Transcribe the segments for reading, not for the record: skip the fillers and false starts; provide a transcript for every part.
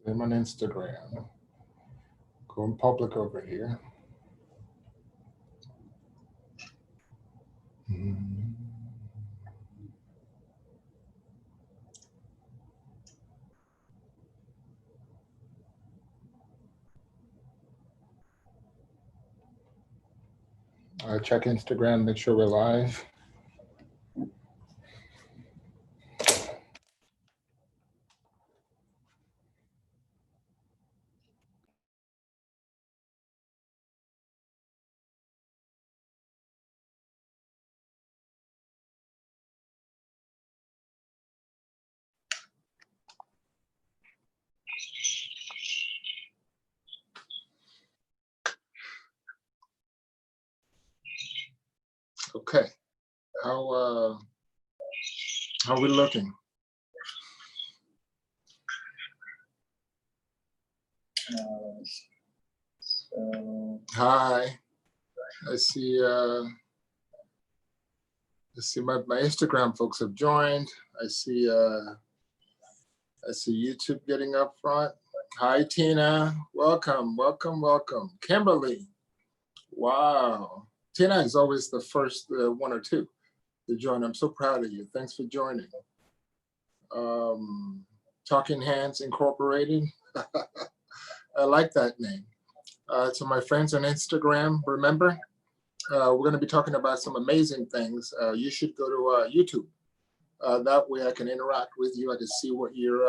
I'm on Instagram. Going public over here. Check Instagram, make sure we're live. Okay, how are we looking? Hi, I see my Instagram folks have joined. I see YouTube getting up front. Hi Tina, welcome. Kimberly, wow. Tina is always the first one or two to join. I'm so proud of you. Thanks for joining. Talking Hands Incorporated. I like that name. To my friends on Instagram, remember, we're going to be talking about some amazing things. You should go to YouTube. That way I can interact with you. I can see what you're,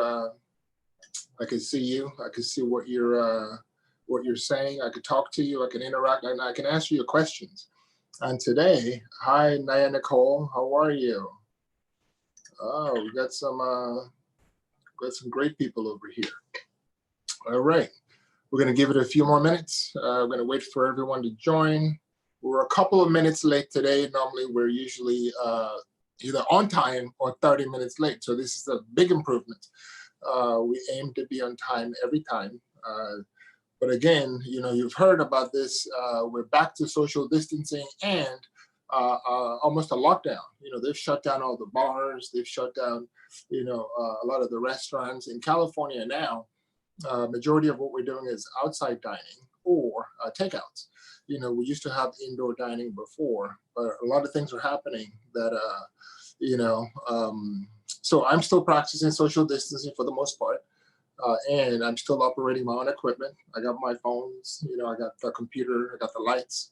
I can see you. I can see what you're saying. I could talk to you. I can interact, and I can answer your questions. And today, hi, Naya Nicole, how are you? Oh, we got some great people over here. All right, we're going to give it a few more minutes. We're going to wait for everyone to join. We're a couple of minutes late today. Normally, we're usually either on time or 30 minutes late. So this is a big improvement. We aim to be on time every time. But again, you know, you've heard about this. We're back to social distancing and almost a lockdown. You know, they've shut down all the bars. They've shut down, you know, a lot of the restaurants in California now. Majority of what we're doing is outside dining or takeouts. You know, we used to have indoor dining before, but a lot of things are happening that, you know, so I'm still practicing social distancing for the most part. And I'm still operating my own equipment. I got my phones, you know, I got the computer, I got the lights.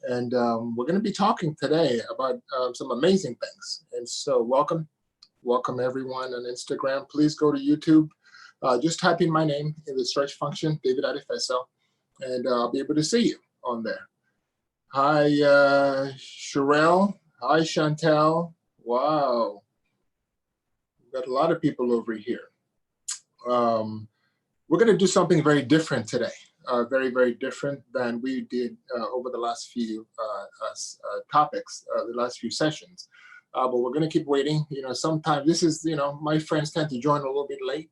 And we're going to be talking today about some amazing things. And so welcome everyone on Instagram. Please go to YouTube. Just type in my name in the search function, David Adefeso, and I'll be able to see you on there. Hi, Sherelle. Hi, Chantel. Wow. We've got a lot of people over here. We're going to do something very different today, very, very different than we did over the last few topics, the last few sessions. But we're going to keep waiting. You know, sometimes this is, you know, my friends tend to join a little bit late.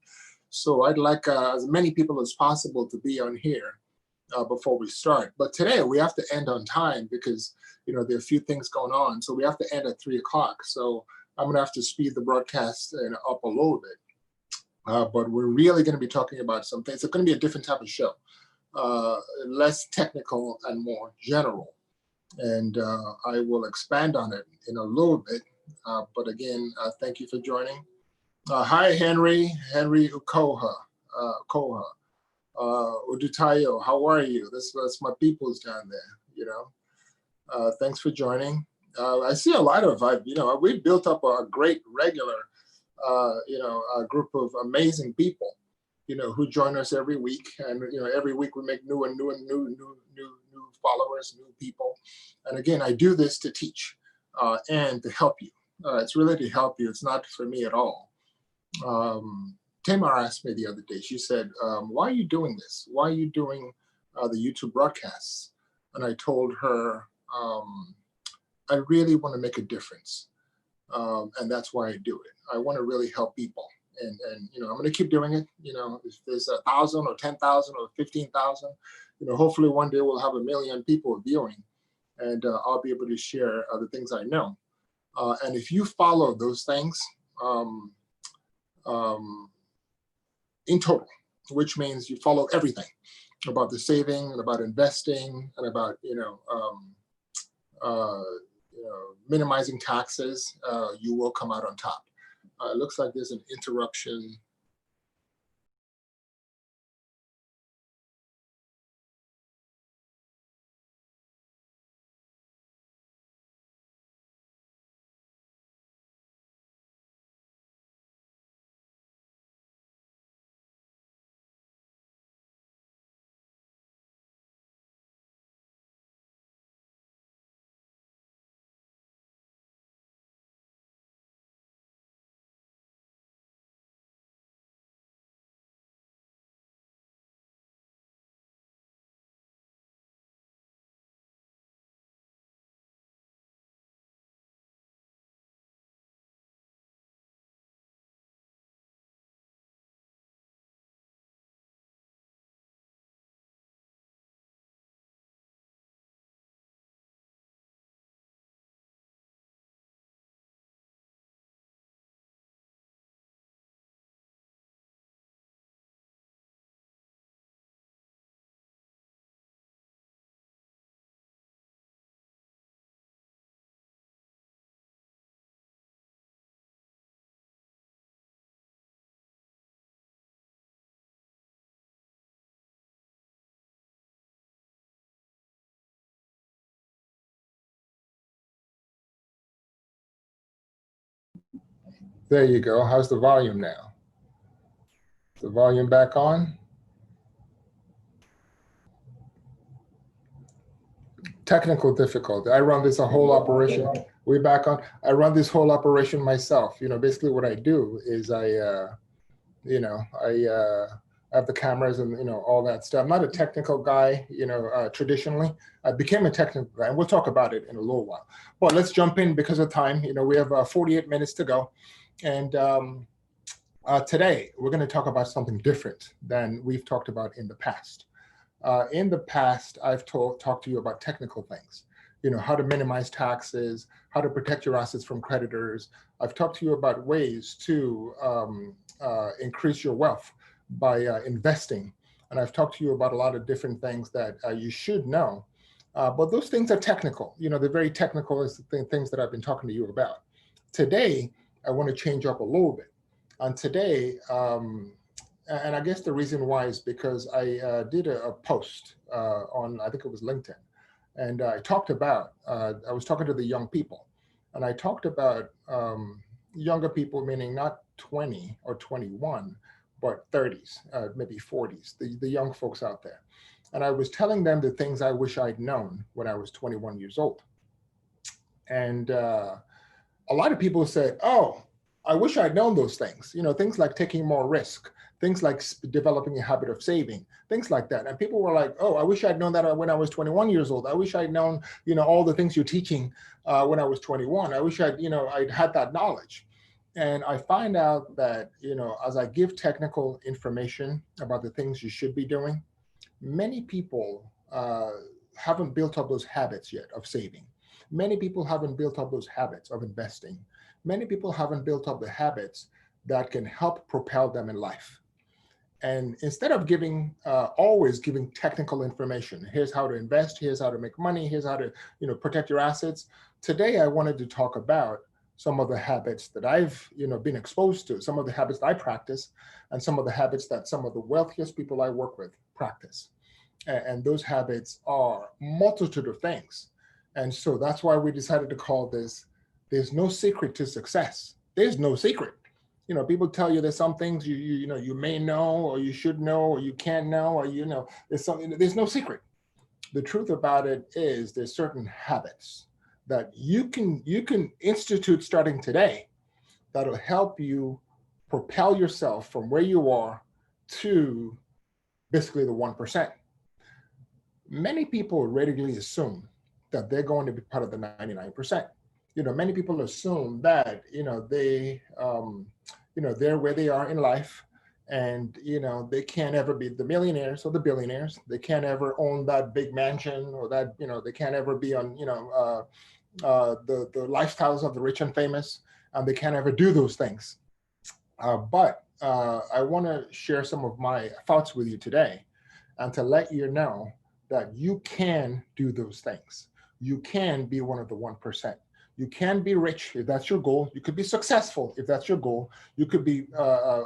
So I'd like as many people as possible to be on here before we start. But today we have to end on time because, you know, there are a few things going on. So we have to end at 3 o'clock. So I'm going to have to speed the broadcast up a little bit. But we're really going to be talking about some things. It's going to be a different type of show, less technical and more general. And I will expand on it in a little bit. But again, thank you for joining. Hi, Henry Ukoha, Udutayo, how are you? That's my peoples down there, you know. Thanks for joining. I see a lot of, you know, we built up a great regular you know, a group of amazing people, you know, who join us every week. And, you know, every week we make new followers, new people. And again, I do this to teach and to help you. It's really to help you. It's not for me at all. Tamar asked me the other day, she said, why are you doing this? Why are you doing the YouTube broadcasts? And I told her, I really want to make a difference. And that's why I do it. I want to really help people, and you know, I'm going to keep doing it. You know, if there's 1,000 or 10,000 or 15,000, you know, hopefully one day we'll have 1 million people viewing, and I'll be able to share the things I know. And if you follow those things, in total, which means you follow everything about the saving and about investing and about, minimizing taxes, you will come out on top. It looks like there's an interruption. There you go. How's the volume now? Is the volume back on? Technical difficulty. I run this whole operation. We back on. I run this whole operation myself. Basically what I do is I have the cameras and all that stuff. I'm not a technical guy, traditionally. I became a technical guy, and we'll talk about it in a little while. But let's jump in because of time. We have 48 minutes to go, and today we're going to talk about something different than we've talked about in the past. In the past, I've talked to you about technical things, how to minimize taxes, how to protect your assets from creditors. I've talked to you about ways to increase your wealth by investing. And I've talked to you about a lot of different things that you should know. But those things are technical. They're very technical as the things that I've been talking to you about. Today, I want to change up a little bit. And today, and I guess the reason why is because I did a post on, I think it was LinkedIn. And I talked about, I was talking to the young people. And I talked about younger people, meaning not 20 or 21, but 30s, maybe 40s, the young folks out there. And I was telling them the things I wish I'd known when I was 21 years old. And a lot of people said, oh, I wish I'd known those things, things like taking more risk, things like developing a habit of saving, things like that. And people were like, oh, I wish I'd known that when I was 21 years old. I wish I'd known, all the things you're teaching when I was 21. I wish I'd had that knowledge. And I find out that, as I give technical information about the things you should be doing, many people haven't built up those habits yet of saving. Many people haven't built up those habits of investing. Many people haven't built up the habits that can help propel them in life. And instead of always giving technical information, here's how to invest, here's how to make money, here's how to, protect your assets. Today, I wanted to talk about some of the habits that I've, been exposed to, some of the habits that I practice, and some of the habits that some of the wealthiest people I work with practice. And those habits are a multitude of things. And so that's why we decided to call this, there's no secret to success. There's no secret. People tell you there's some things you may know, or you should know, or you can know, or there's no secret. The truth about it is there's certain habits that you can institute starting today that'll help you propel yourself from where you are to basically the 1%. Many people readily assume that they're going to be part of the 99%. Many people assume that, they're where they are in life, and, they can't ever be the millionaires or the billionaires. They can't ever own that big mansion, or that, they can't ever be on, the lifestyles of the rich and famous, and they can't ever do those things. But I want to share some of my thoughts with you today and to let you know that you can do those things. You can be one of the 1%. You can be rich if that's your goal. You could be successful if that's your goal. You could be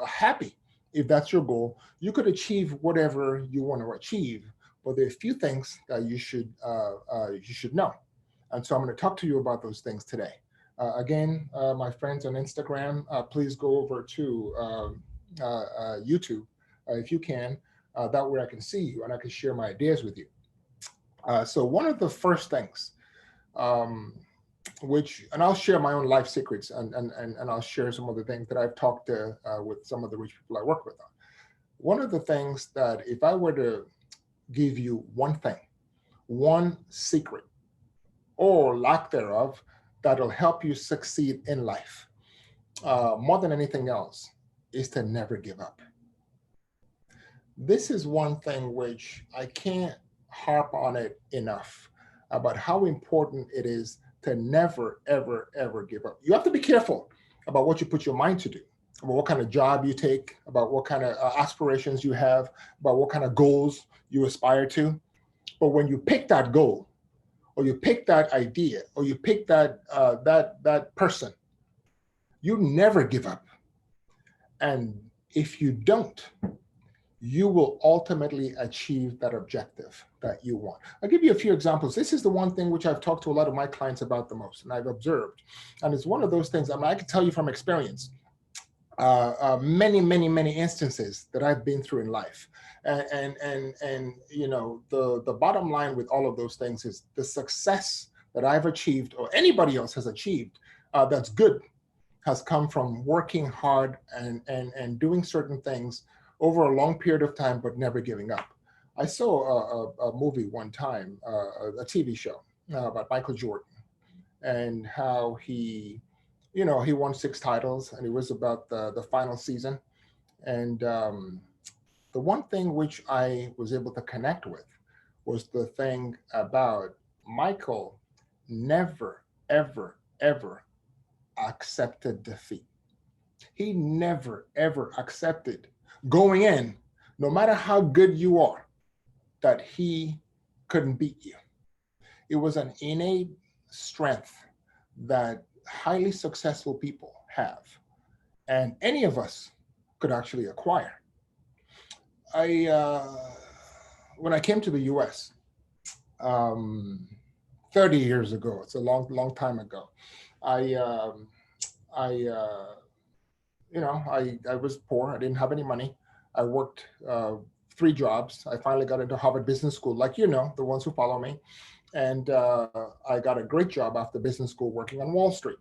happy if that's your goal. You could achieve whatever you want to achieve. But there are a few things that you should know. And so I'm going to talk to you about those things today. Again, my friends on Instagram, please go over to YouTube if you can. That way I can see you and I can share my ideas with you. So one of the first things, and I'll share my own life secrets and I'll share some of the things that I've talked to with some of the rich people I work with. One of the things that if I were to give you one thing, one secret or lack thereof, that'll help you succeed in life, more than anything else, is to never give up. This is one thing which I can't harp on it enough about how important it is to never, ever, ever give up. You have to be careful about what you put your mind to do, about what kind of job you take, about what kind of aspirations you have, about what kind of goals you aspire to. But when you pick that goal, or you pick that idea, or you pick that person, you never give up. And if you don't, you will ultimately achieve that objective that you want. I'll give you a few examples. This is the one thing which I've talked to a lot of my clients about the most, and I've observed. And it's one of those things, I mean, I can tell you from experience, many, many, many instances that I've been through in life. And you know, the bottom line with all of those things is the success that I've achieved or anybody else has achieved that's good has come from working hard and doing certain things over a long period of time, but never giving up. I saw a movie one time, a TV show about Michael Jordan and how he, you know, he won 6 titles and it was about the final season. And the one thing which I was able to connect with was the thing about Michael never, ever, ever accepted defeat. He never, ever accepted going in, no matter how good you are, that he couldn't beat you. It was an innate strength that highly successful people have, and any of us could actually acquire. When I came to the U.S. 30 years ago, it's a long, long time ago. I, I was poor. I didn't have any money. I worked 3 jobs. I finally got into Harvard Business School, like you know, the ones who follow me. And I got a great job after business school working on Wall Street.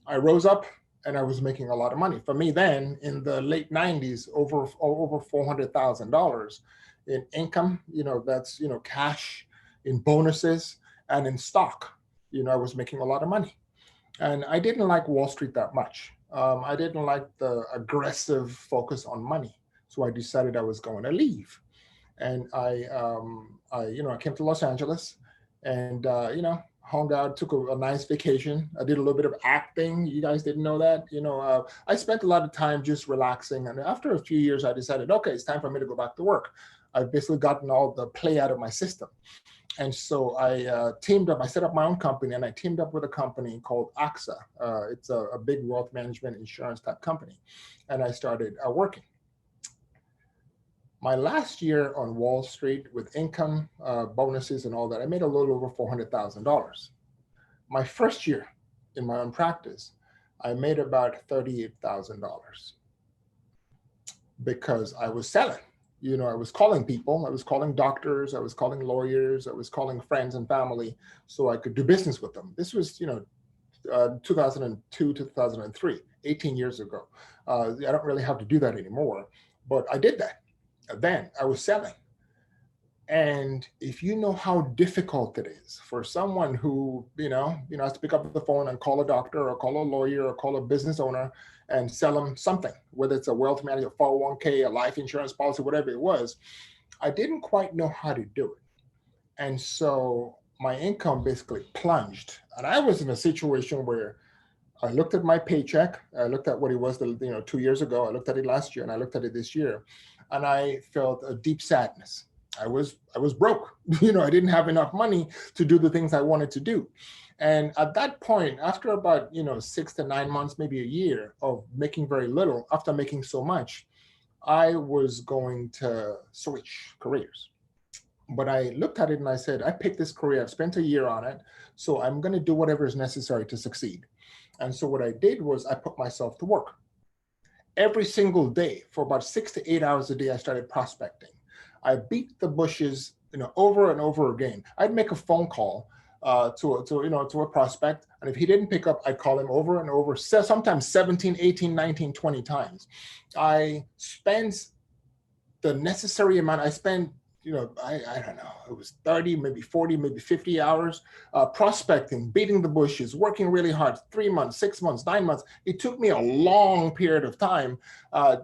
I rose up and I was making a lot of money. For me then, in the late 90s, over $400,000 in income, you know, that's, you know, cash, in bonuses, and in stock. You know, I was making a lot of money. And I didn't like Wall Street that much. I didn't like the aggressive focus on money. So I decided I was going to leave. And I came to Los Angeles and, hung out, took a nice vacation. I did a little bit of acting. You guys didn't know that. I spent a lot of time just relaxing. And after a few years, I decided, okay, it's time for me to go back to work. I've basically gotten all the play out of my system. And so I teamed up, I set up my own company, and I teamed up with a company called AXA. It's a big wealth management insurance type company. And I started working. My last year on Wall Street with income, bonuses and all that, I made a little over $400,000. My first year in my own practice, I made about $38,000 because I was selling. You know, I was calling people, I was calling doctors, I was calling lawyers, I was calling friends and family so I could do business with them. This was, 2002, 2003, 18 years ago. I don't really have to do that anymore, but I did that. Then I was selling. And if you know how difficult it is for someone who, has to pick up the phone and call a doctor or call a lawyer or call a business owner and sell them something, whether it's a wealth management, 401k, a life insurance policy, whatever it was, I didn't quite know how to do it. And so my income basically plunged. And I was in a situation where I looked at my paycheck. I looked at what it was, 2 years ago. I looked at it last year, and I looked at it this year, and I felt a deep sadness. I was broke. I didn't have enough money to do the things I wanted to do. And at that point, after about 6 to 9 months, maybe a year of making very little, after making so much, I was going to switch careers. But I looked at it and I said, I picked this career. I've spent a year on it, so I'm going to do whatever is necessary to succeed. And so what I did was I put myself to work. Every single day for about 6 to 8 hours a day, I started prospecting. I beat the bushes, over and over again. I'd make a phone call to a prospect, and if he didn't pick up, I'd call him over and over, sometimes 17, 18, 19, 20 times. I spent the necessary amount. I spent, I don't know, it was 30, maybe 40, maybe 50 hours prospecting, beating the bushes, working really hard, 3 months, 6 months, 9 months. It took me a long period of time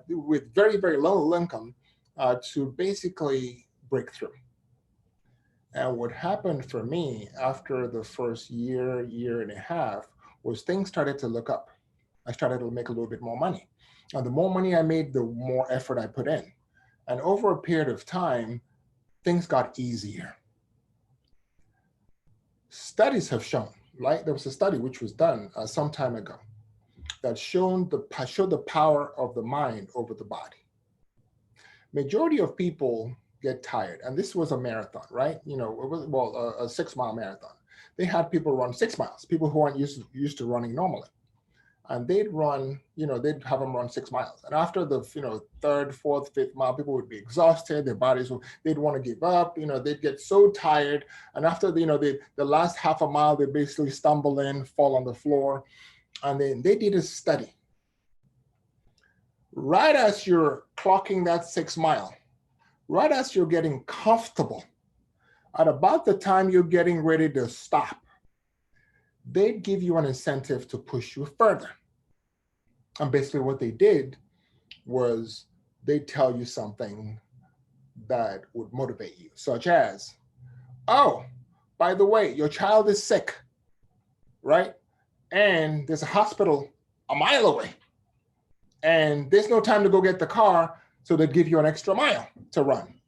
with very, very low income to basically break through. And what happened for me after the first year, year and a half, was things started to look up. I started to make a little bit more money. And the more money I made, the more effort I put in. And over a period of time, things got easier. Studies have shown, like there was a study which was done some time ago that showed the power of the mind over the body. Majority of people get tired, and this was a marathon, right? It was a 6-mile marathon. They had people run 6 miles, people who aren't used to running normally, and they'd run. They'd have them run 6 miles, and after the 3rd, 4th, 5th mile, people would be exhausted. Their bodies they'd want to give up. They'd get so tired, and after the last half a mile, they basically stumble in, fall on the floor, and then they did a study. Right as you're clocking that 6 mile, right as you're getting comfortable, at about the time you're getting ready to stop, they'd give you an incentive to push you further. And basically what they did was they'd tell you something that would motivate you, such as, oh, by the way, your child is sick, right? And there's a hospital a mile away, and there's no time to go get the car, so they'd give you an extra mile to run.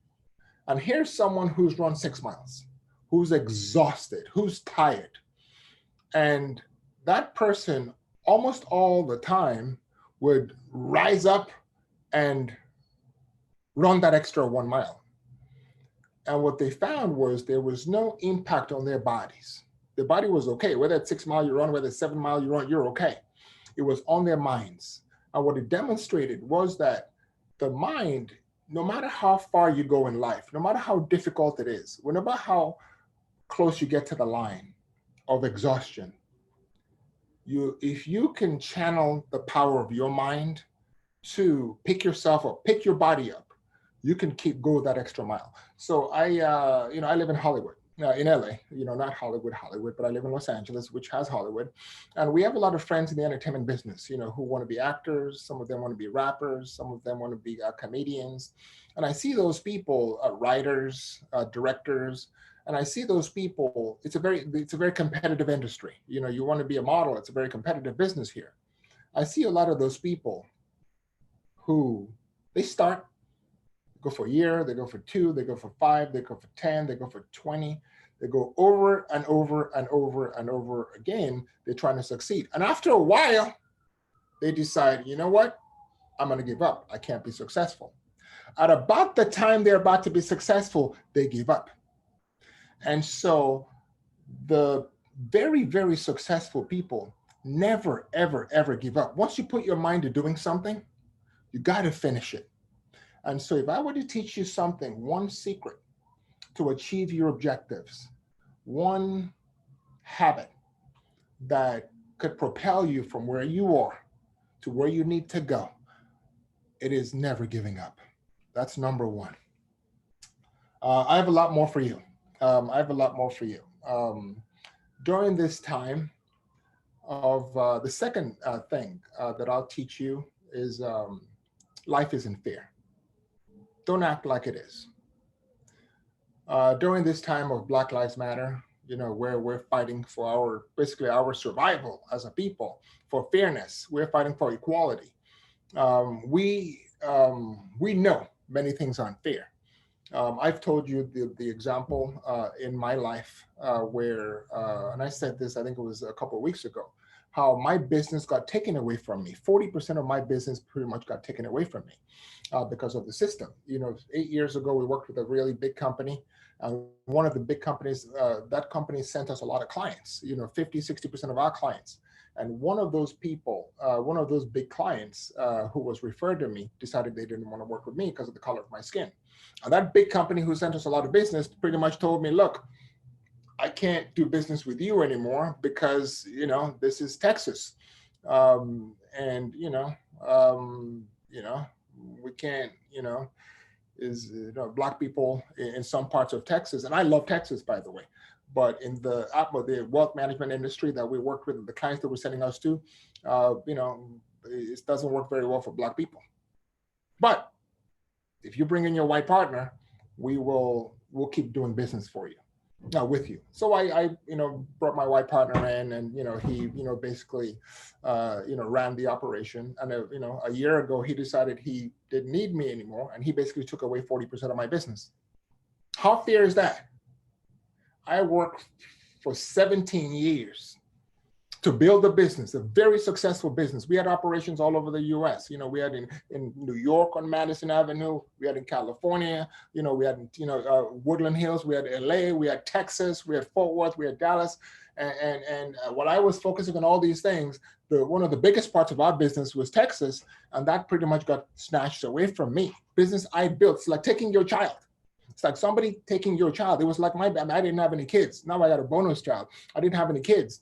And here's someone who's run 6 miles, who's exhausted, who's tired. And that person almost all the time would rise up and run that extra 1 mile. And what they found was there was no impact on their bodies. Their body was okay. Whether it's 6 mile you run, whether it's 7 mile you run, you're okay. It was on their minds. And what it demonstrated was that the mind, no matter how far you go in life, no matter how difficult it is, no matter how close you get to the line of exhaustion, if you can channel the power of your mind to pick yourself up, pick your body up, you can go that extra mile. So I live in Hollywood, in LA, not Hollywood, but I live in Los Angeles, which has Hollywood. And we have a lot of friends in the entertainment business, who want to be actors. Some of them want to be rappers. Some of them want to be comedians. And I see those people, writers, directors, and I see those people. It's a very competitive industry. You want to be a model. It's a very competitive business here. I see a lot of those people who they start, go for a year, they go for 2, they go for 5, they go for 10, they go for 20. They go over and over and over and over again. They're trying to succeed. And after a while, they decide, you know what? I'm going to give up. I can't be successful. At about the time they're about to be successful, they give up. And so the very, very successful people never, ever, ever give up. Once you put your mind to doing something, you got to finish it. And so if I were to teach you something, one secret to achieve your objectives, one habit that could propel you from where you are to where you need to go, it is never giving up. That's number one. I have a lot more for you. During this time of the second thing that I'll teach you is life isn't fair. Don't act like it is. During this time of Black Lives Matter, where we're fighting for basically our survival as a people, for fairness. We're fighting for equality. We know many things aren't fair. I've told you the example in my life where, and I said this, I think it was a couple of weeks ago, how my business got taken away from me. 40% of my business pretty much got taken away from me because of the system. 8 years ago, we worked with a really big company. One of the big companies, that company sent us a lot of clients, 50, 60% of our clients. And one of those people, one of those big clients who was referred to me decided they didn't want to work with me because of the color of my skin. And that big company who sent us a lot of business pretty much told me, look, I can't do business with you anymore because, this is Texas. And, we can't, Black people in some parts of Texas, and I love Texas, by the way, but in the wealth management industry that we worked with, the clients that we're sending us to, it doesn't work very well for Black people. But if you bring in your white partner, we'll keep doing business for you. With you. So I brought my white partner in, and he basically ran the operation. And a year ago he decided he didn't need me anymore, and he basically took away 40% of my business. How fair is that? I worked for 17 years to build a business, a very successful business. We had operations all over the US. We had in New York on Madison Avenue, we had in California, we had in Woodland Hills, we had LA, we had Texas, we had Fort Worth, we had Dallas. And while I was focusing on all these things, one of the biggest parts of our business was Texas, and that pretty much got snatched away from me. Business I built, it's like taking your child. It's like somebody taking your child. It was like I didn't have any kids. Now I got a bonus child. I didn't have any kids.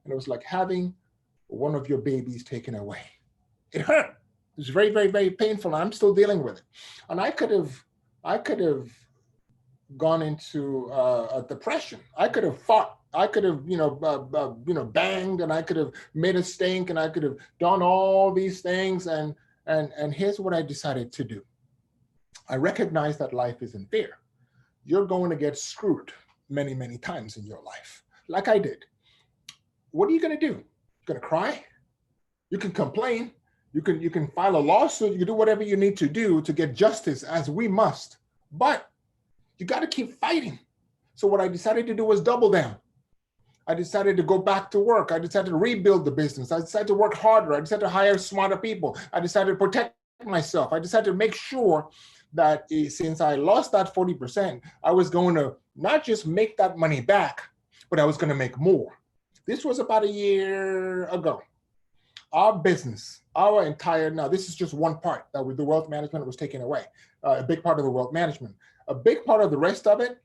And it was like having one of your babies taken away. It hurt. It was very, very, very painful. And I'm still dealing with it. And I could have gone into a depression. I could have fought. I could have, banged, and I could have made a stink, and I could have done all these things. And here's what I decided to do. I recognize that life isn't fair. You're going to get screwed many, many times in your life, like I did. What are you going to do? You're going to cry? You can complain. You can file a lawsuit. You can do whatever you need to do to get justice, as we must. But you got to keep fighting. So what I decided to do was double down. I decided to go back to work. I decided to rebuild the business. I decided to work harder. I decided to hire smarter people. I decided to protect myself. I decided to make sure that since I lost that 40%, I was going to not just make that money back, but I was going to make more. This was about a year ago. Our business, now this is just one part that the wealth management was taken away, a big part of the wealth management. A big part of the rest of it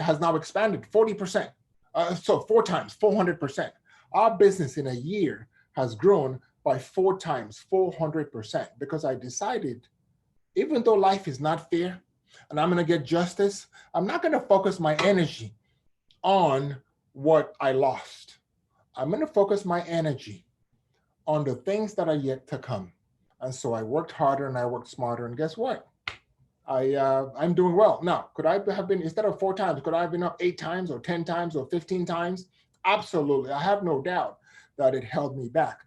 has now expanded 40%. So 4 times, 400%. Our business in a year has grown by 4 times, 400%, because I decided, even though life is not fair and I'm going to get justice, I'm not going to focus my energy on what I lost. I'm going to focus my energy on the things that are yet to come. And so I worked harder and I worked smarter. And guess what? I'm doing well. Now, could I have been, instead of 4 times, could I have been up 8 times or 10 times or 15 times? Absolutely. I have no doubt that it held me back,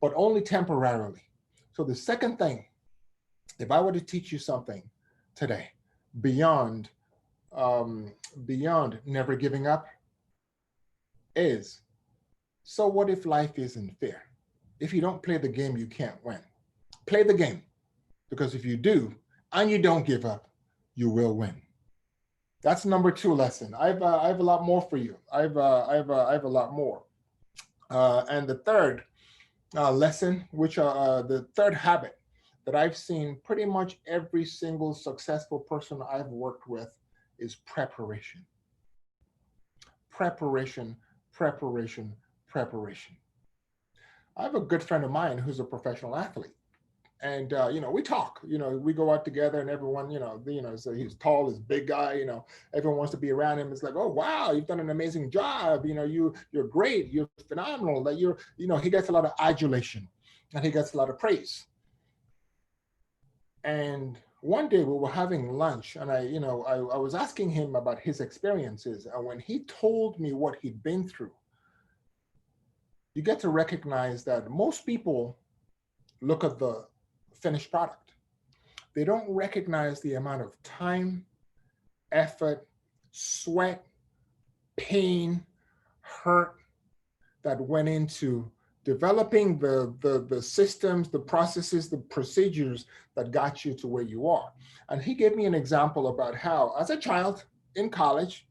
but only temporarily. So the second thing, if I were to teach you something today beyond never giving up, is, so what if life isn't fair? If you don't play the game, you can't win. Play the game, because if you do and you don't give up, you will win. That's number 2 lesson. I have a lot more for you. I have a lot more. And the third lesson, which the third habit that I've seen pretty much every single successful person I've worked with, is preparation. Preparation. I have a good friend of mine who's a professional athlete. And, we talk, we go out together, and everyone, so he's tall, he's a big guy, everyone wants to be around him. It's like, oh, wow, you've done an amazing job. You're great. You're phenomenal. That he gets a lot of adulation and he gets a lot of praise. And one day we were having lunch, and I was asking him about his experiences. And when he told me what he'd been through, you get to recognize that most people look at the finished product. They don't recognize the amount of time, effort, sweat, pain, hurt that went into developing the systems, the processes, the procedures that got you to where you are. And he gave me an example about how, as a child in college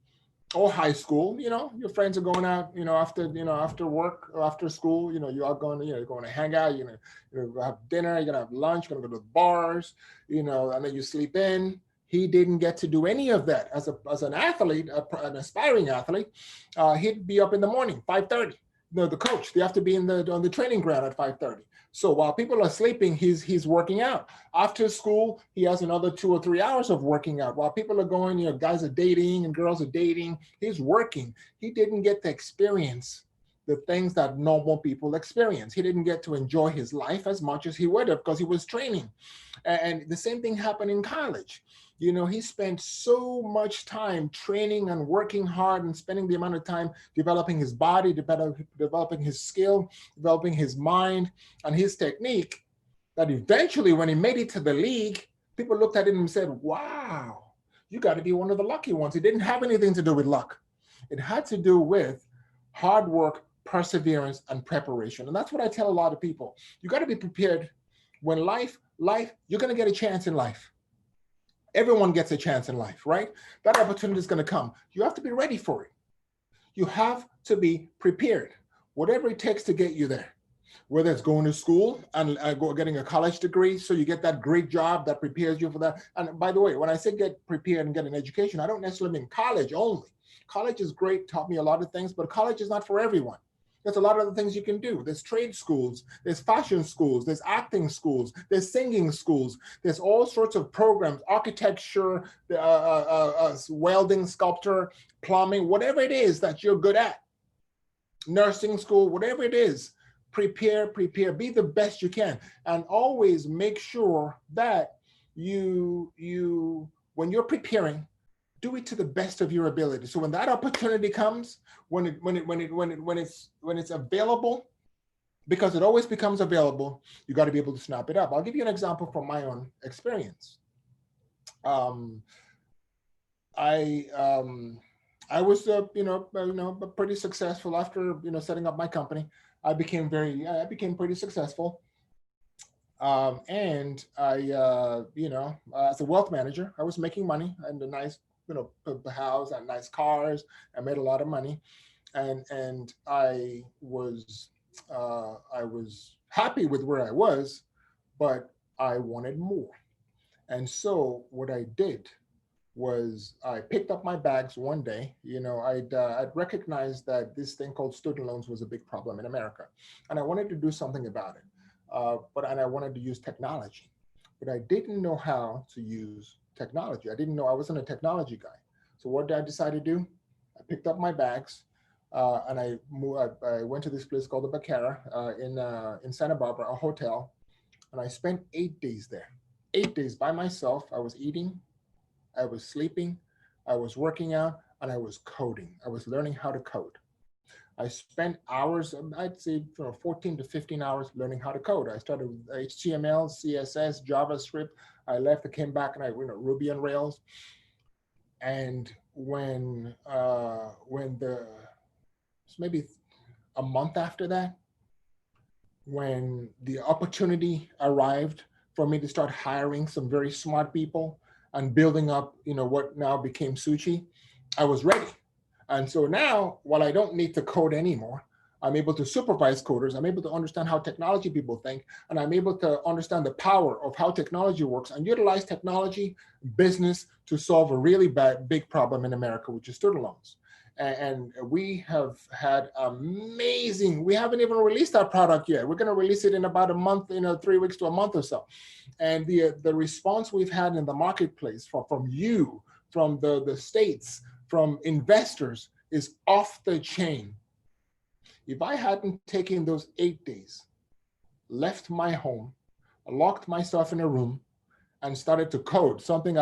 or high school, your friends are going out, after work or after school, you are going, you're going to hang out, you're going to have dinner, you're going to have lunch, you're going to go to the bars, and then you sleep in. He didn't get to do any of that as an athlete, an aspiring athlete. He'd be up in the morning, 5:30. The coach, they have to be on the training ground at 5:30. So while people are sleeping, he's working out. After school, he has another 2 or 3 hours of working out. While people are going, guys are dating and girls are dating, he's working. He didn't get to experience the things that normal people experience. He didn't get to enjoy his life as much as he would have because he was training. And the same thing happened in college. He spent so much time training and working hard and spending the amount of time developing his body, developing his skill, developing his mind and his technique, that eventually when he made it to the league, people looked at him and said, wow, you got to be one of the lucky ones. It didn't have anything to do with luck. It had to do with hard work, perseverance, and preparation. And that's what I tell a lot of people. You got to be prepared. When life, you're going to get a chance in life. Everyone gets a chance in life, right? That opportunity is going to come. You have to be ready for it. You have to be prepared, whatever it takes to get you there. Whether it's going to school and getting a college degree, so you get that great job that prepares you for that. And by the way, when I say get prepared and get an education, I don't necessarily mean college only. College is great, taught me a lot of things, but college is not for everyone. There's a lot of other things you can do. There's trade schools, there's fashion schools, there's acting schools, there's singing schools, there's all sorts of programs, architecture, welding, sculptor, plumbing, whatever it is that you're good at, nursing school, whatever it is, prepare, be the best you can. And always make sure that you when you're preparing, do it to the best of your ability. So when that opportunity comes, when it's available, because it always becomes available, you got to be able to snap it up. I'll give you an example from my own experience. I was pretty successful after setting up my company. I became pretty successful. And I as a wealth manager, I was making money and a nice house and nice cars. I made a lot of money, and I was happy with where I was, but I wanted more. And so what I did was I picked up my bags one day. I'd recognized that this thing called student loans was a big problem in America, and I wanted to do something about it. And I wanted to use technology, but I didn't know how to use technology. I wasn't a technology guy. So what did I decide to do? I picked up my bags and I went to this place called the Bacara in Santa Barbara, a hotel, and I spent 8 days there. 8 days by myself. I was eating, I was sleeping, I was working out, and I was coding. I was learning how to code. I spent hours, I'd say 14 to 15 hours learning how to code. I started with HTML, CSS, JavaScript. I left, I came back, and I Ruby on Rails. And when maybe a month after that, when the opportunity arrived for me to start hiring some very smart people and building up, what now became Suchi, I was ready. And so now, while I don't need to code anymore, I'm able to supervise coders. I'm able to understand how technology people think, and I'm able to understand the power of how technology works and utilize technology, business to solve a really big problem in America, which is student loans. And we have had amazing, we haven't even released our product yet. We're going to release it in about a month, 3 weeks to a month or so. And the response we've had in the marketplace from you, from the states, from investors is off the chain. If I hadn't taken those 8 days, left my home, locked myself in a room, and started to code. Something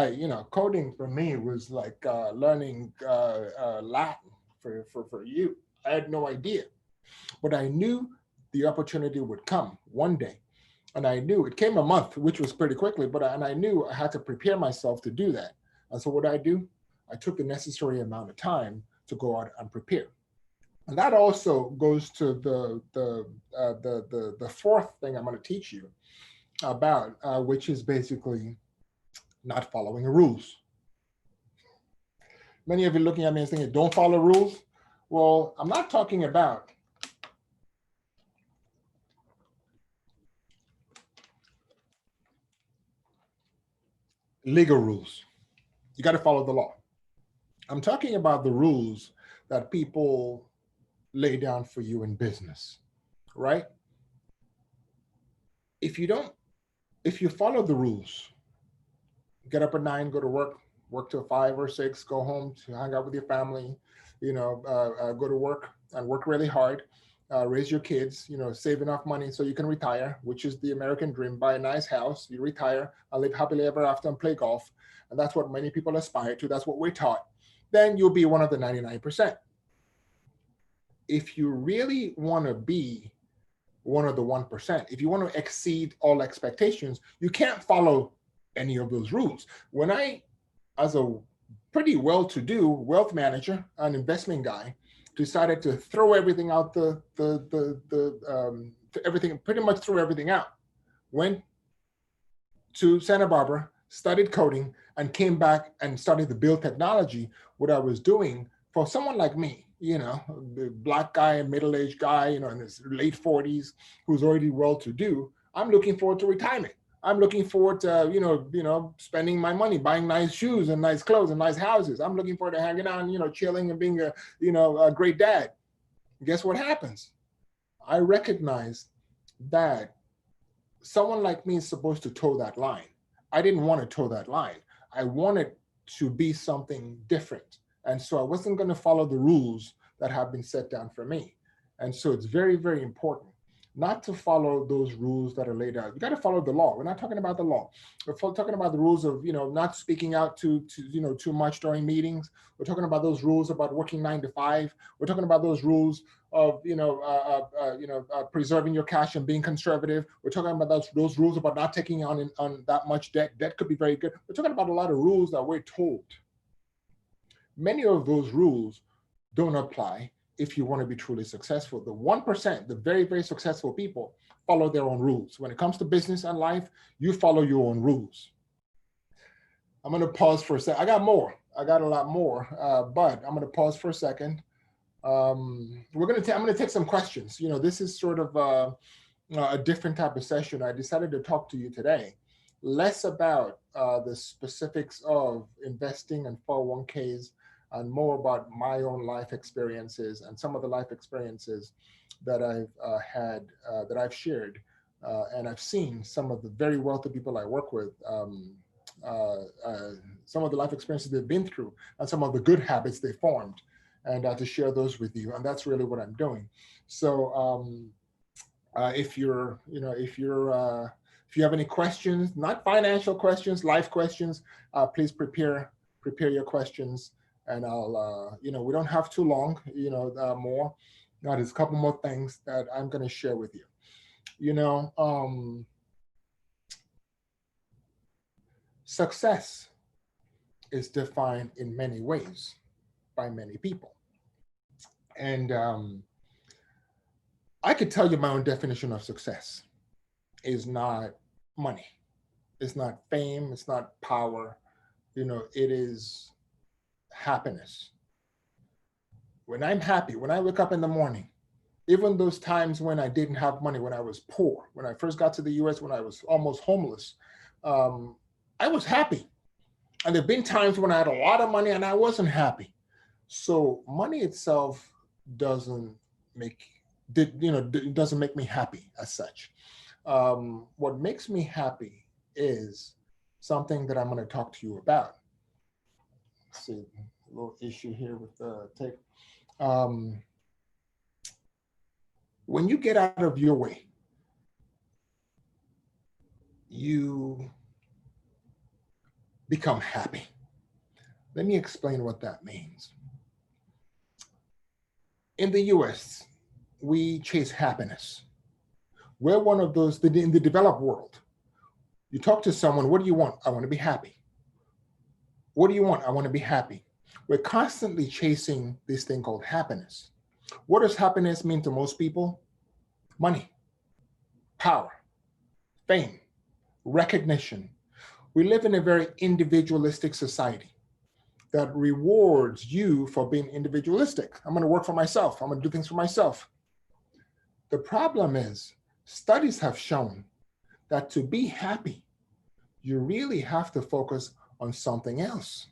coding for me was like learning Latin for you. I had no idea, but I knew the opportunity would come one day. And I knew it came a month, which was pretty quickly, and I knew I had to prepare myself to do that. And so what I do, I took the necessary amount of time to go out and prepare. And that also goes to the fourth thing I'm going to teach you about, which is basically not following the rules. Many of you looking at me and thinking, don't follow rules. Well, I'm not talking about legal rules. You got to follow the law. I'm talking about the rules that people lay down for you in business, right? If you follow the rules, get up at 9, go to work till 5 or 6, go home to hang out with your family, go to work and work really hard, raise your kids, save enough money so you can retire, which is the American dream. Buy a nice house, you retire, and live happily ever after and play golf. And that's what many people aspire to. That's what we're taught. Then you'll be one of the 99%. If you really want to be one of the 1%, if you want to exceed all expectations, you can't follow any of those rules. When I, as a pretty well-to-do wealth manager, an investment guy, decided to throw everything out everything, pretty much threw everything out, went to Santa Barbara, studied coding, and came back and started to build technology. What I was doing for someone like me, the black guy, middle-aged guy, in his late 40s, who's already well-to-do, I'm looking forward to retirement. I'm looking forward to, spending my money, buying nice shoes and nice clothes and nice houses. I'm looking forward to hanging out, chilling and being a great dad. Guess what happens? I recognize that someone like me is supposed to toe that line. I didn't want to toe that line. I wanted to be something different. And so I wasn't going to follow the rules that have been set down for me. And so it's very, very important not to follow those rules that are laid out. You got to follow the law. We're not talking about the law. We're talking about the rules of, not speaking out too much during meetings. We're talking about those rules about working 9 to 5. We're talking about those rules of, preserving your cash and being conservative. We're talking about those rules about not taking on that much debt. Debt could be very good. We're talking about a lot of rules that we're told. Many of those rules don't apply if you want to be truly successful. The 1%, the very, very successful people, follow their own rules. When it comes to business and life, you follow your own rules. I'm going to pause for a second. I got a lot more, but I'm going to pause for a second. I'm going to take some questions. This is sort of a different type of session. I decided to talk to you today less about the specifics of investing and 401ks, and more about my own life experiences and some of the life experiences that I've had, that I've shared, and I've seen some of the very wealthy people I work with, some of the life experiences they've been through, and some of the good habits they formed, and to share those with you. And that's really what I'm doing. So if you have any questions, not financial questions, life questions, please prepare your questions. And I'll, we don't have too long, more. There's a couple more things that I'm going to share with you. Success is defined in many ways by many people. And I could tell you my own definition of success is not money. It's not fame. It's not power. It is happiness. When I'm happy, when I wake up in the morning, even those times when I didn't have money, when I was poor, when I first got to the US, when I was almost homeless, I was happy. And there've been times when I had a lot of money and I wasn't happy. So money itself doesn't make me happy as such. What makes me happy is something that I'm going to talk to you about. Let's see, a little issue here with the tape. When you get out of your way, you become happy. Let me explain what that means. In the US, we chase happiness. We're one of those, in the developed world, you talk to someone, what do you want? I want to be happy. What do you want? I want to be happy. We're constantly chasing this thing called happiness. What does happiness mean to most people? Money, power, fame, recognition. We live in a very individualistic society that rewards you for being individualistic. I'm going to work for myself. I'm going to do things for myself. The problem is, studies have shown that to be happy, you really have to focus on something else.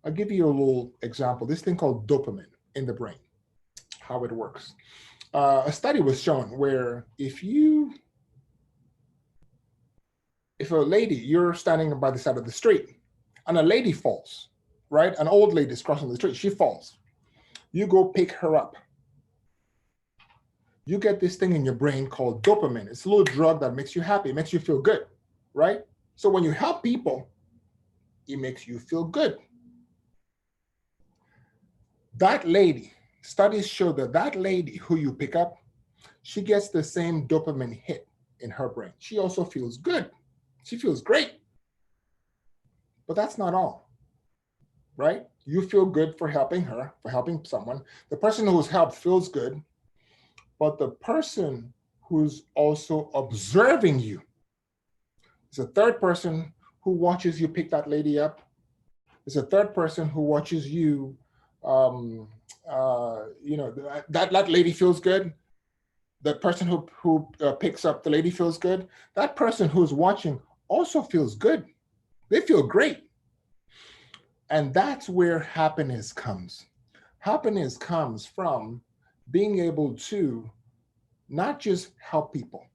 I'll give you a little example. This thing called dopamine in the brain, how it works. A study was shown where if a lady, you're standing by the side of the street and a lady falls, right? An old lady is crossing the street, she falls. You go pick her up. You get this thing in your brain called dopamine. It's a little drug that makes you happy, it makes you feel good, right? So when you help people, it makes you feel good. That lady, studies show that that lady who you pick up, she gets the same dopamine hit in her brain. She also feels good. She feels great. But that's not all, right? You feel good for helping her, for helping someone. The person who's helped feels good, but the person who's also observing you is a third person who watches you pick that lady up. There's a third person who watches you, that lady feels good. The person who picks up the lady feels good. That person who's watching also feels good. They feel great. And that's where happiness comes. Happiness comes from being able to not just help people,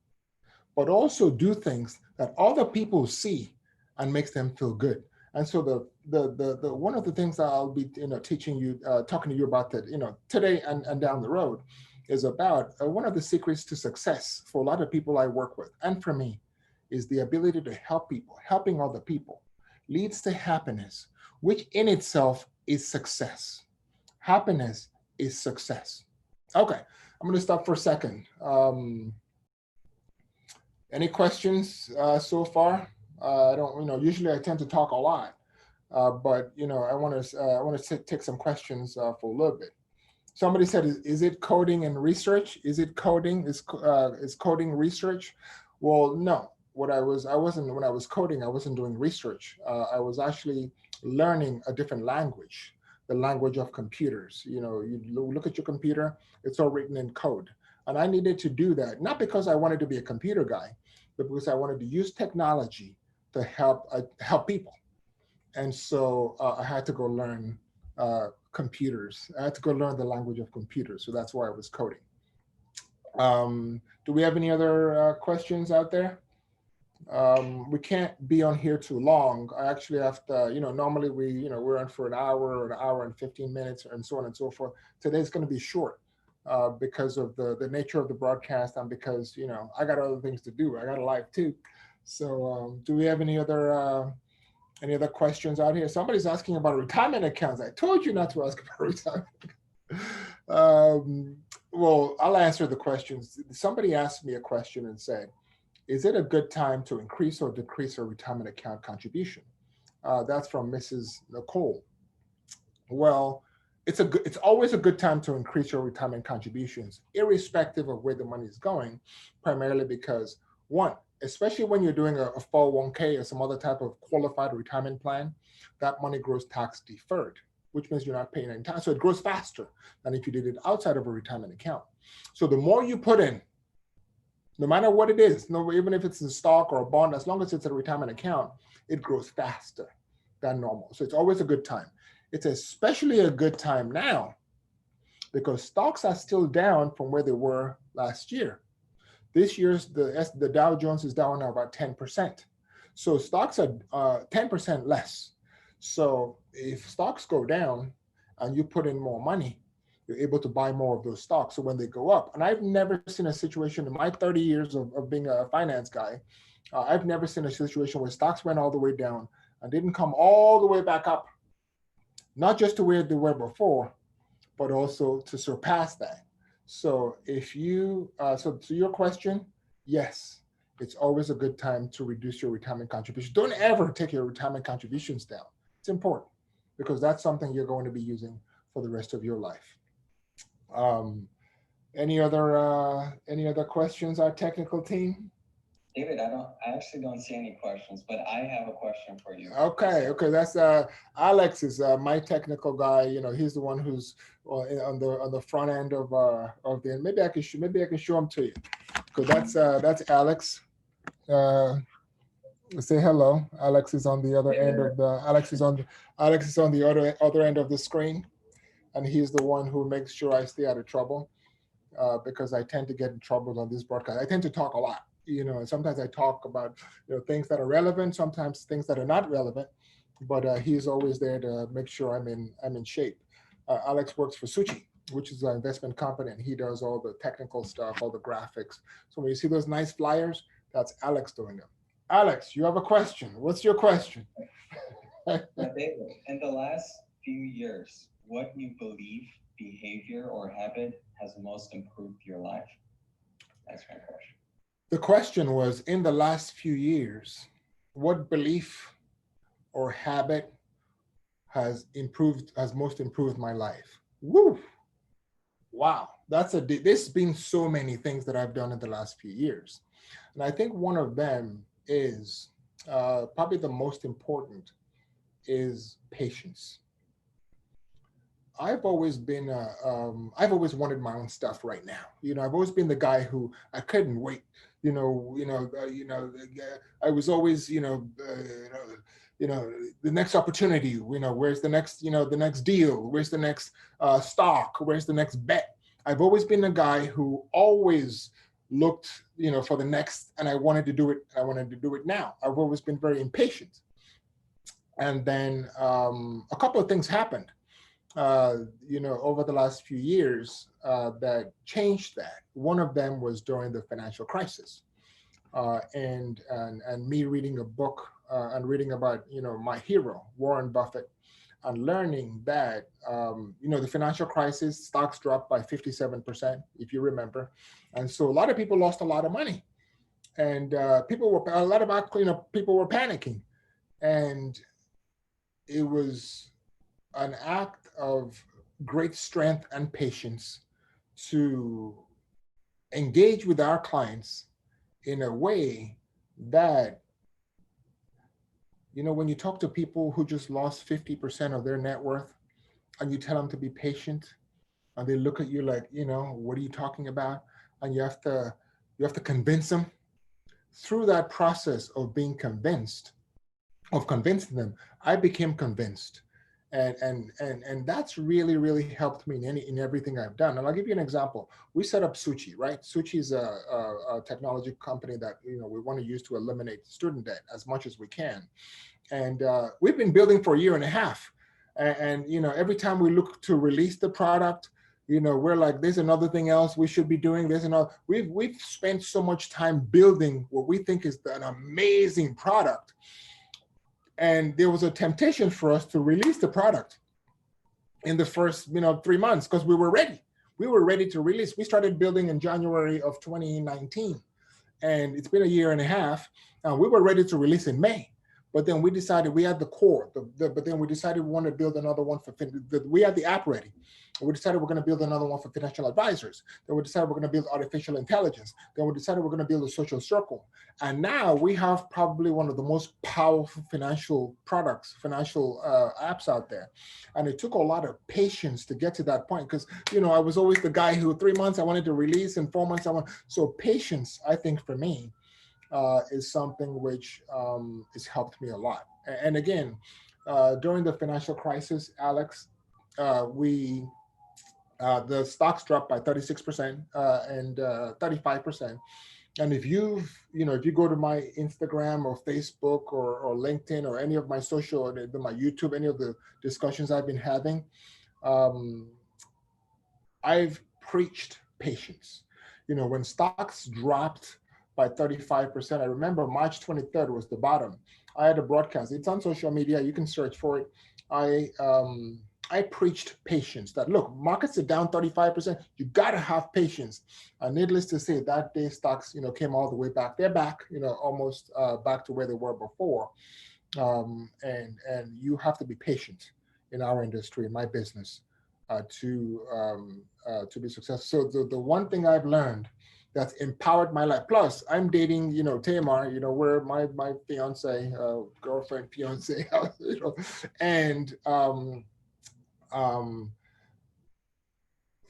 but also do things that other people see and makes them feel good. And so the one of the things that I'll be teaching you, talking to you about that today and down the road is about one of the secrets to success for a lot of people I work with, and for me, is the ability to help people. Helping other people leads to happiness, which in itself is success. Happiness is success. Okay, I'm going to stop for a second. Any questions so far? I don't, usually I tend to talk a lot, but I want to take some questions for a little bit. Somebody said, is it coding and research? Is it coding? Is coding research? Well, no. When I was coding, I wasn't doing research. I was actually learning a different language, the language of computers. You look at your computer, it's all written in code. And I needed to do that, not because I wanted to be a computer guy, but because I wanted to use technology to help people. And so I had to go learn computers. I had to go learn the language of computers. So that's why I was coding. Do we have any other questions out there? We can't be on here too long. I actually have to, normally we're on for an hour and 15 minutes and so on and so forth. Today's going to be short because of the nature of the broadcast and because, I got other things to do. I got a life too. So do we have any other questions out here? Somebody's asking about retirement accounts. I told you not to ask about retirement. Well, I'll answer the questions. Somebody asked me a question and said, is it a good time to increase or decrease a retirement account contribution? That's from Mrs. Nicole. Well, it's always a good time to increase your retirement contributions, irrespective of where the money is going, primarily because, one, especially when you're doing a 401k or some other type of qualified retirement plan, that money grows tax deferred, which means you're not paying any tax. So it grows faster than if you did it outside of a retirement account. So the more you put in, no matter what it is, even if it's a stock or a bond, as long as it's a retirement account, it grows faster than normal. So it's always a good time. It's especially a good time now because stocks are still down from where they were last year. This year's the Dow Jones is down now about 10%. So stocks are 10% less. So if stocks go down and you put in more money, you're able to buy more of those stocks. So when they go up, and I've never seen a situation in my 30 years of being a finance guy, I've never seen a situation where stocks went all the way down and didn't come all the way back up, not just to where they were before, but also to surpass that. So if you, so to your question, yes, it's always a good time to reduce your retirement contributions. Don't ever take your retirement contributions down. It's important because that's something you're going to be using for the rest of your life. Um, any other questions, our technical team? David, I actually don't see any questions, but I have a question for you. Okay, okay, that's Alex is my technical guy. You know, he's the one who's on the front end of the. Maybe I can show him to you. So that's Alex. Uh, say hello. Alex is on the other Hey end of there. the. Alex is on the other end of the screen, and he's the one who makes sure I stay out of trouble. Because I tend to get in trouble on this broadcast. I tend to talk a lot, you know, and sometimes I talk about things that are relevant, sometimes things that are not relevant. But he's always there to make sure I'm in shape. Alex works for Suchi, which is an investment company, and he does all the technical stuff, all the graphics. So when you see those nice flyers, that's Alex doing them. Alex, you have a question. What's your question? David, in the last few years, what new belief, behavior, or habit has most improved your life? That's my question. The question was, in the last few years, what belief or habit has most improved my life? Woo! Wow, there's been so many things that I've done in the last few years, and I think one of them is probably the most important is patience. I've always wanted my own stuff right now. You know, I've always been the guy who I couldn't wait. I was always, the next opportunity. You know, where's the next, the next deal? Where's the next stock? Where's the next bet? I've always been the guy who always looked, for the next, and I wanted to do it. I wanted to do it now. I've always been very impatient. And then a couple of things happened over the last few years that changed that. One of them was during the financial crisis, and me reading a book and reading about my hero Warren Buffett, and learning that the financial crisis, stocks dropped by 57%, if you remember, and so a lot of people lost a lot of money, and people were panicking, and it was an act of great strength and patience to engage with our clients in a way that, when you talk to people who just lost 50% of their net worth and you tell them to be patient and they look at you like, what are you talking about? And you have to convince them. Through that process of being convinced, of convincing them, I became convinced, and that's really helped me in everything I've done. And I'll give you an example. We set up Suchi, right? Suchi is a technology company that we want to use to eliminate student debt as much as we can, and we've been building for a year and a half, and every time we look to release the product, we're like, there's another thing else we should be doing. There's another. We've spent so much time building what we think is an amazing product, and there was a temptation for us to release the product in the first 3 months because we were ready to release. We started building in January of 2019, and it's been a year and a half, and we were ready to release in May. But then we decided we had the core, but then we decided we want to build another one we had the app ready. We decided we're going to build another one for financial advisors. Then we decided we're going to build artificial intelligence. Then we decided we're going to build a social circle. And now we have probably one of the most powerful financial products, financial apps out there. And it took a lot of patience to get to that point because, I was always the guy who 3 months I wanted to release, and 4 months I want. So patience, I think for me, is something which has helped me a lot. And again, during the financial crisis, Alex, we the stocks dropped by 36% and 35%. And if you go to my Instagram or Facebook or LinkedIn or any of my social, or my YouTube, any of the discussions I've been having, um, I've preached patience. When stocks dropped by 35%. I remember March 23rd was the bottom. I had a broadcast. It's on social media. You can search for it. I preached patience, that look, markets are down 35%. You got to have patience. Needless to say, that day stocks, came all the way back. They're back, almost back to where they were before. And you have to be patient in our industry, in my business, to be successful. So the one thing I've learned that's empowered my life. Plus, I'm dating, Tamar, we're my fiance, girlfriend, fiance, and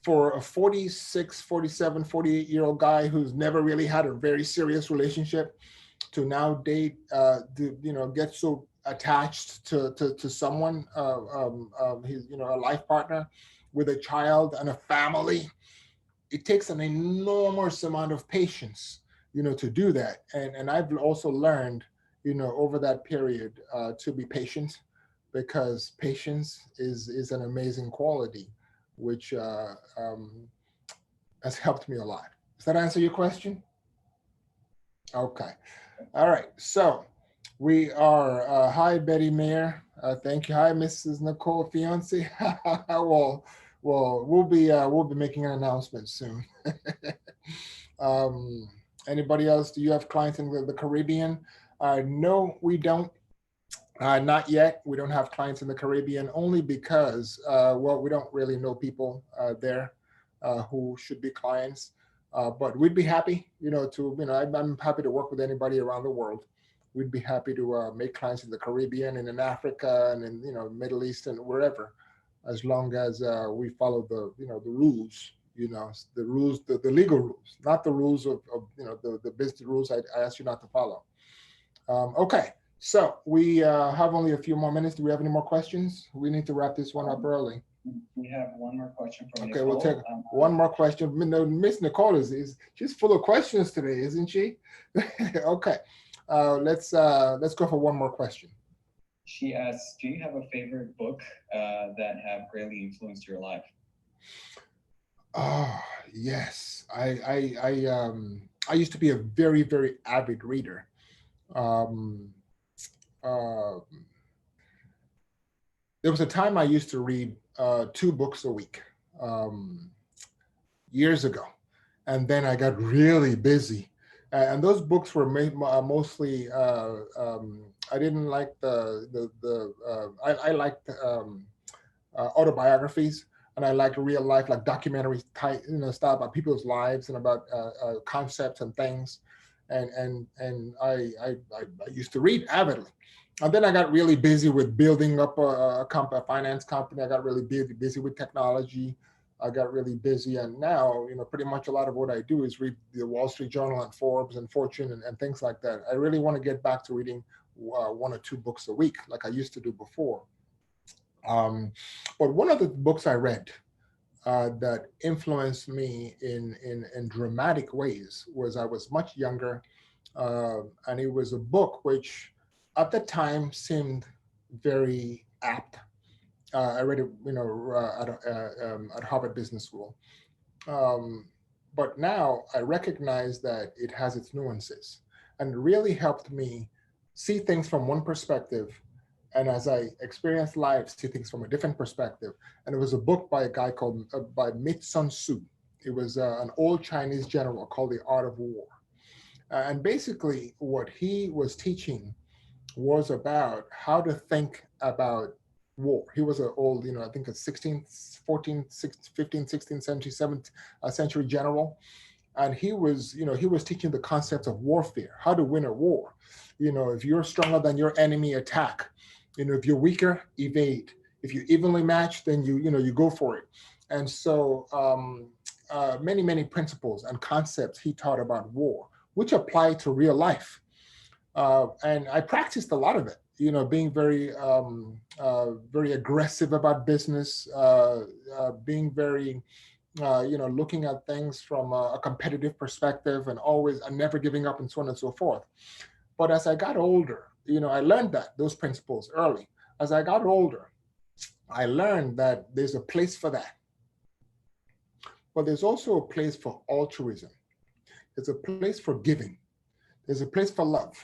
for a 46, 47, 48-year-old guy who's never really had a very serious relationship, to now date, get so attached to someone, his, a life partner with a child and a family. It takes an enormous amount of patience, to do that. And I've also learned, over that period, to be patient, because patience is an amazing quality, which has helped me a lot. Does that answer your question? Okay. All right. So we are, hi, Betty Mayer. Thank you. Hi, Mrs. Nicole, fiance. well, we'll be making an announcement soon. Anybody else? Do you have clients in the Caribbean? No, we don't. Not yet. We don't have clients in the Caribbean, only because, we don't really know people there who should be clients. But we'd be happy, I'm happy to work with anybody around the world. We'd be happy to make clients in the Caribbean and in Africa and in, Middle East and wherever, as long as we follow the rules, the rules, the legal rules, not the rules of the business rules I asked you not to follow. Okay. So we have only a few more minutes. Do we have any more questions? We need to wrap this one up early. We have one more question from Okay, Nicole. we'll take one more question. Miss Nicole is she's full of questions today, isn't she? Okay, let's go for one more question. She asks, do you have a favorite book that have greatly influenced your life? Oh, yes. I used to be a very, very avid reader. There was a time I used to read 2 books a week, years ago, and then I got really busy. And those books were mostly. I didn't like I liked autobiographies, and I liked real life, like documentary type, style about people's lives and about concepts and things. And I used to read avidly. And then I got really busy with building up a finance company. I got really busy with technology. I got really busy. And now, pretty much a lot of what I do is read the Wall Street Journal and Forbes and Fortune and things like that. I really want to get back to reading 1 or 2 books a week like I used to do before. But one of the books I read that influenced me in dramatic ways was, I was much younger. And it was a book which at the time seemed very apt. I read it, at Harvard Business School. But now I recognize that it has its nuances, and it really helped me see things from one perspective. And as I experienced life, see things from a different perspective. And it was a book by a guy called, by Sun Tzu. It was an old Chinese general called The Art of War. And basically what he was teaching was about how to think about war. He was an old, I think a 16th, 14th, 15th, 16th century, 7th century general. And he was teaching the concepts of warfare, how to win a war. If you're stronger than your enemy, attack. If you're weaker, evade. If you're evenly matched, then you go for it. And so many principles and concepts he taught about war, which apply to real life. And I practiced a lot of it, being very, very aggressive about business, being very, looking at things from a competitive perspective, and never giving up, and so on and so forth. But as I got older, I learned those principles early. As I got older, I learned that there's a place for that. But there's also a place for altruism. There's a place for giving. There's a place for love.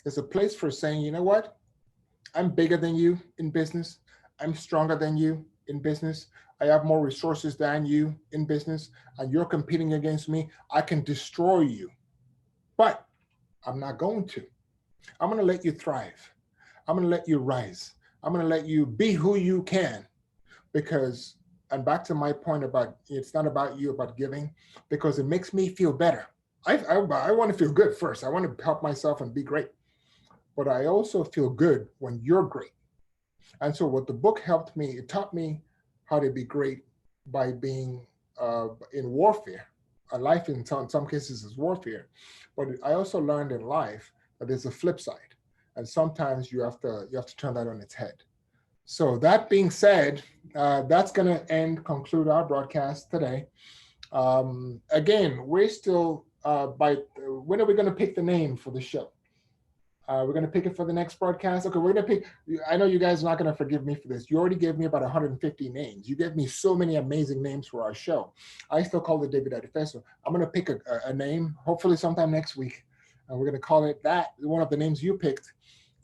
There's a place for saying, you know what? I'm bigger than you in business. I'm stronger than you in business. I have more resources than you in business, and you're competing against me. I can destroy you, but I'm not going to. I'm going to let you thrive. I'm going to let you rise. I'm going to let you be who you can, because, and back to my point about it's not about you, about giving, because it makes me feel better. I want to feel good first. I want to help myself and be great. But I also feel good when you're great. And so what the book helped me, it taught me how to be great by being in warfare. A life in some cases is warfare. But I also learned in life that there's a flip side. And sometimes you have to turn that on its head. So that being said, that's going to conclude our broadcast today. Again, we're still when are we going to pick the name for the show? We're going to pick it for the next broadcast. Okay, we're going to pick. I know you guys are not going to forgive me for this. You already gave me about 150 names. You gave me so many amazing names for our show. I still call it David Adefeso. I'm going to pick a name, hopefully sometime next week. And we're going to call it that, one of the names you picked.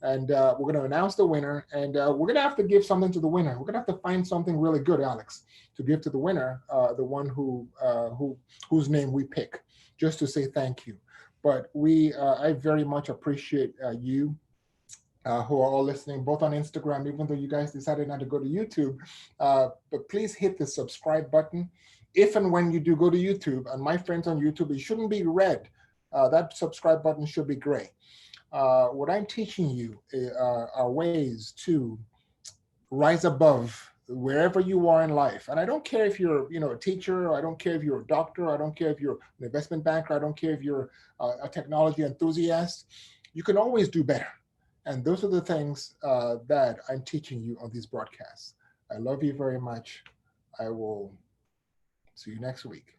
And we're going to announce the winner. And we're going to have to give something to the winner. We're going to have to find something really good, Alex, to give to the winner, the one whose name we pick, just to say thank you. But I very much appreciate you who are all listening, both on Instagram, even though you guys decided not to go to YouTube. But please hit the subscribe button. If and when you do go to YouTube, and my friends on YouTube, it shouldn't be red. That subscribe button should be gray. What I'm teaching you are ways to rise above wherever you are in life. And I don't care if you're, a teacher, I don't care if you're a doctor, I don't care if you're an investment banker, I don't care if you're a technology enthusiast. You can always do better. And those are the things that I'm teaching you on these broadcasts. I love you very much. I will see you next week.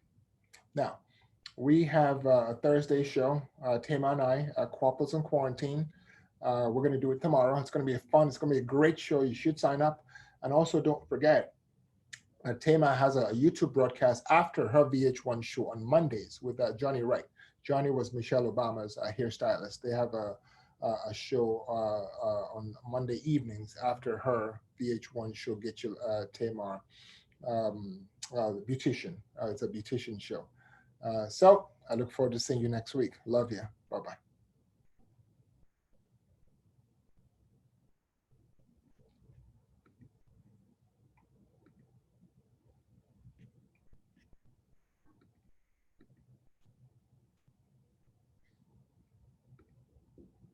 Now, we have a Thursday show, Tema and I, Quapples in Quarantine. We're going to do it tomorrow. It's going to be fun. It's going to be a great show. You should sign up. And also don't forget, Tema has a YouTube broadcast after her VH1 show on Mondays with Johnny Wright. Johnny was Michelle Obama's hairstylist. They have a show on Monday evenings after her VH1 show, Get Your Tamar, Beautician. It's a beautician show. So I look forward to seeing you next week. Love you. Bye-bye.